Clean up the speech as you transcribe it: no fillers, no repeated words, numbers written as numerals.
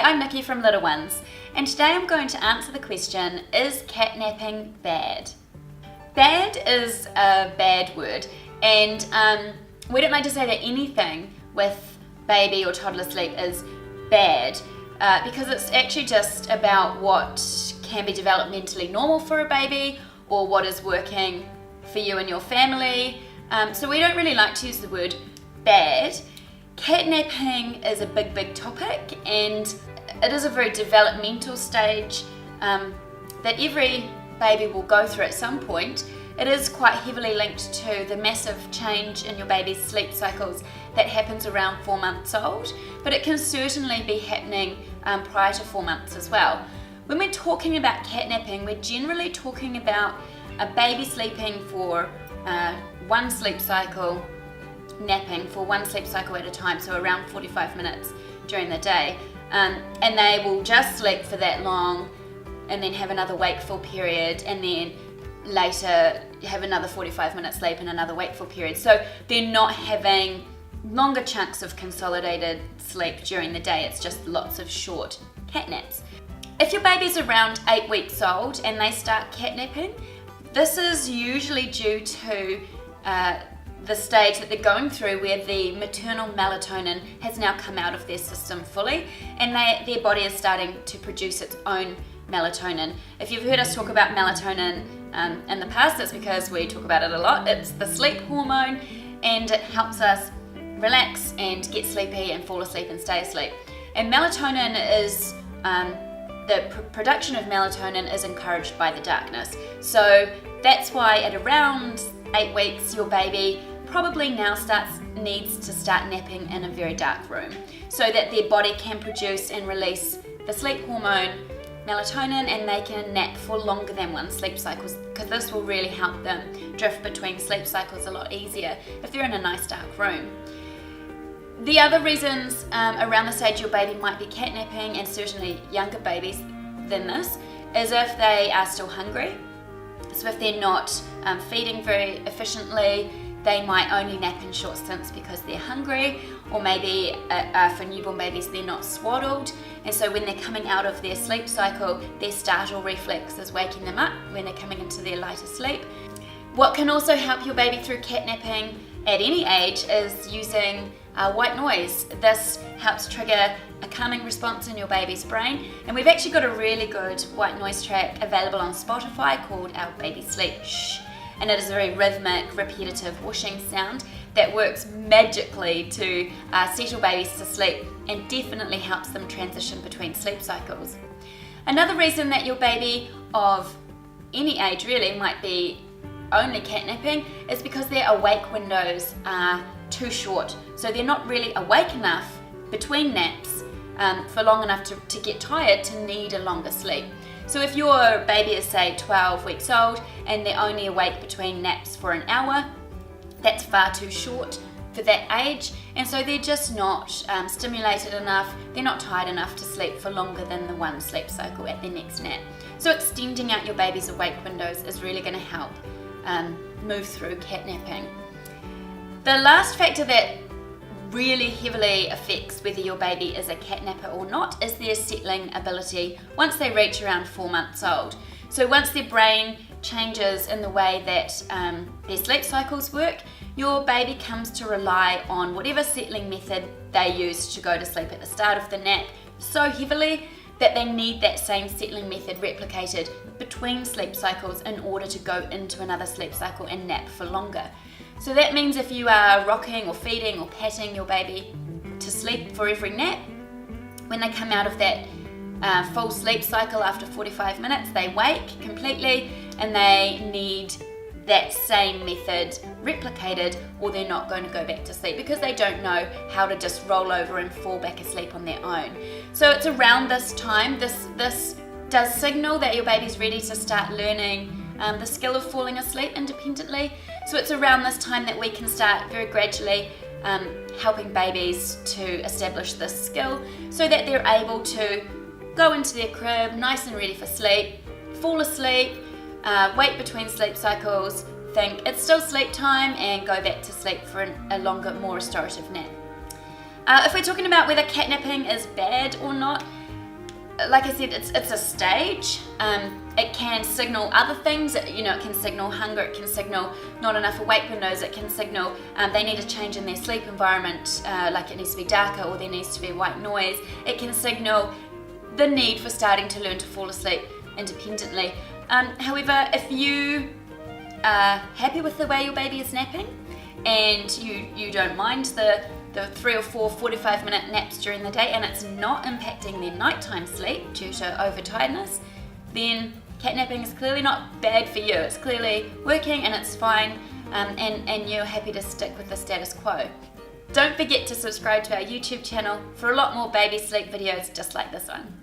Hi, I'm Nicky from Little Ones, and today I'm going to answer the question, is catnapping bad? Bad is a bad word, and we don't like to say that anything with baby or toddler sleep is bad, because it's actually just about what can be developmentally normal for a baby or what is working for you and your family. So we don't really like to use the word bad. Catnapping is a big topic, and it is a very developmental stage that every baby will go through at some point. It is quite heavily linked to the massive change in your baby's sleep cycles that happens around 4 months old, but it can certainly be happening prior to 4 months as well. When we're talking about catnapping, we're generally talking about a baby sleeping for one sleep cycle, napping for one sleep cycle at a time, so around 45 minutes during the day, and they will just sleep for that long and then have another wakeful period, and then later have another 45 minutes sleep and another wakeful period. So they're not having longer chunks of consolidated sleep during the day, it's just lots of short catnaps. If your baby's around 8 weeks old and they start catnapping, this is usually due to the stage that they're going through where the maternal melatonin has now come out of their system fully, and their body is starting to produce its own melatonin. If you've heard us talk about melatonin in the past, it's because we talk about it a lot. It's the sleep hormone, and it helps us relax and get sleepy and fall asleep and stay asleep. And melatonin is the production of melatonin is encouraged by the darkness. So that's why at around 8 weeks, your baby probably now needs to start napping in a very dark room so that their body can produce and release the sleep hormone melatonin, and they can nap for longer than one sleep cycle, because this will really help them drift between sleep cycles a lot easier if they're in a nice dark room. The other reasons around the stage your baby might be catnapping, and certainly younger babies than this, is if they are still hungry. So if they're not feeding very efficiently, they might only nap in short stints because they're hungry, or maybe for newborn babies they're not swaddled, and so when they're coming out of their sleep cycle, their startle reflex is waking them up when they're coming into their lighter sleep. What can also help your baby through catnapping at any age is using white noise. This helps trigger a calming response in your baby's brain, and we've actually got a really good white noise track available on Spotify called Our Baby Sleep Shh, and it is a very rhythmic, repetitive whooshing sound that works magically to settle babies to sleep and definitely helps them transition between sleep cycles. Another reason that your baby of any age really might be only catnapping is because their awake windows are too short. So they're not really awake enough between naps for long enough to get tired to need a longer sleep. So if your baby is, say, 12 weeks old and they're only awake between naps for an hour, that's far too short for that age, and so they're just not stimulated enough, they're not tired enough to sleep for longer than the one sleep cycle at their next nap. So extending out your baby's awake windows is really going to help move through catnapping. The last factor that really heavily affects whether your baby is a catnapper or not is their settling ability once they reach around 4 months old. So once their brain changes in the way that their sleep cycles work, your baby comes to rely on whatever settling method they use to go to sleep at the start of the nap so heavily that they need that same settling method replicated between sleep cycles in order to go into another sleep cycle and nap for longer. So that means if you are rocking or feeding or patting your baby to sleep for every nap, when they come out of that full sleep cycle after 45 minutes, they wake completely and they need that same method replicated, or they're not going to go back to sleep because they don't know how to just roll over and fall back asleep on their own. So it's around this time, this does signal that your baby's ready to start learning the skill of falling asleep independently. So it's around this time that we can start very gradually helping babies to establish this skill so that they're able to go into their crib nice and ready for sleep, fall asleep, wait between sleep cycles, think it's still sleep time, and go back to sleep for a longer, more restorative nap. If we're talking about whether catnapping is bad or not, like I said, it's a stage. It can signal other things. It can signal hunger. It can signal not enough awake windows. It can signal they need a change in their sleep environment, like it needs to be darker or there needs to be white noise. It can signal the need for starting to learn to fall asleep independently. However, if you are happy with the way your baby is napping and you don't mind the 3 or 4 45-minute naps during the day and it's not impacting their nighttime sleep due to overtiredness, then catnapping is clearly not bad for you. It's clearly working and it's fine, and you're happy to stick with the status quo. Don't forget to subscribe to our YouTube channel for a lot more baby sleep videos just like this one.